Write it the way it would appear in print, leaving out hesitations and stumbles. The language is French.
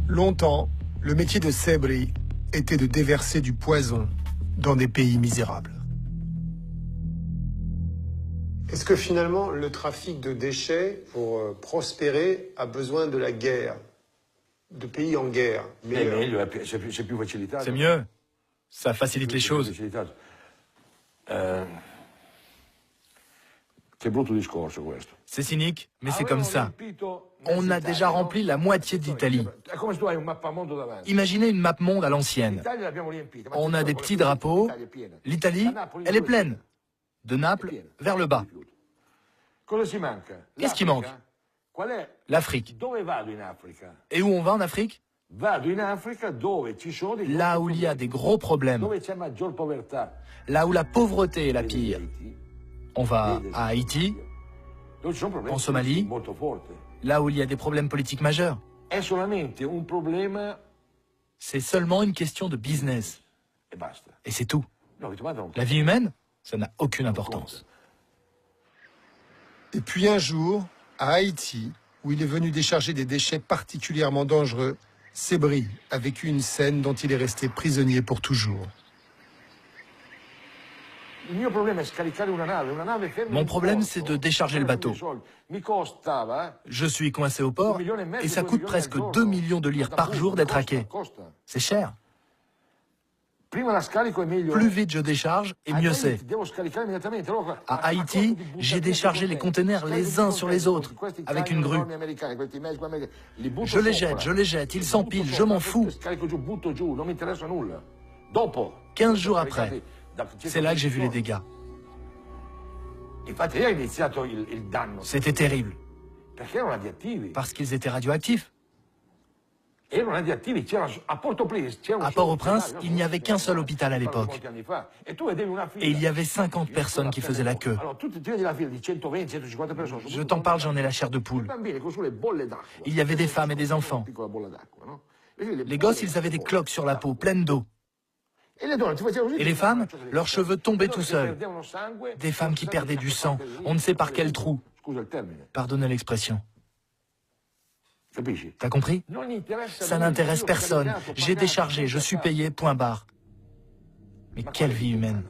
Longtemps, le métier de Sebri était de déverser du poison dans des pays misérables. Est-ce que finalement, le trafic de déchets, pour prospérer, a besoin de la guerre, de pays en guerre? C'est mieux. Ça facilite les choses. C'est cynique, mais c'est comme ça. On a déjà rempli la moitié de l'Italie. Imaginez une map monde à l'ancienne. On a des petits drapeaux. L'Italie, elle est pleine. De Naples vers le bas. Qu'est-ce qui manque? L'Afrique. Et où on va en Afrique? Là où il y a des gros problèmes. Là où la pauvreté est la pire. On va à Haïti, en Somalie, là où il y a des problèmes politiques majeurs. C'est seulement une question de business. Et c'est tout. La vie humaine, ça n'a aucune importance. Et puis un jour, à Haïti, où il est venu décharger des déchets particulièrement dangereux, Sebri a vécu une scène dont il est resté prisonnier pour toujours. Mon problème, c'est de décharger le bateau. Je suis coincé au port et ça coûte presque 2 millions de lire par jour d'être hacké. C'est cher. Plus vite je décharge, et mieux c'est. À Haïti, j'ai déchargé les containers les uns sur les autres, avec une grue. Je les jette, ils s'empilent, je m'en fous. 15 jours après, c'est là que j'ai vu les dégâts. C'était terrible. Parce qu'ils étaient radioactifs. À Port-au-Prince, il n'y avait qu'un seul hôpital à l'époque. Et il y avait 50 personnes qui faisaient la queue. Je t'en parle, j'en ai la chair de poule. Il y avait des femmes et des enfants. Les gosses, ils avaient des cloques sur la peau, pleines d'eau. Et les femmes, leurs cheveux tombaient tout seuls. Des femmes qui perdaient du sang, on ne sait par quel trou. Pardonnez l'expression. T'as compris? Ça n'intéresse personne. J'ai déchargé, je suis payé, point barre. Mais quelle vie humaine!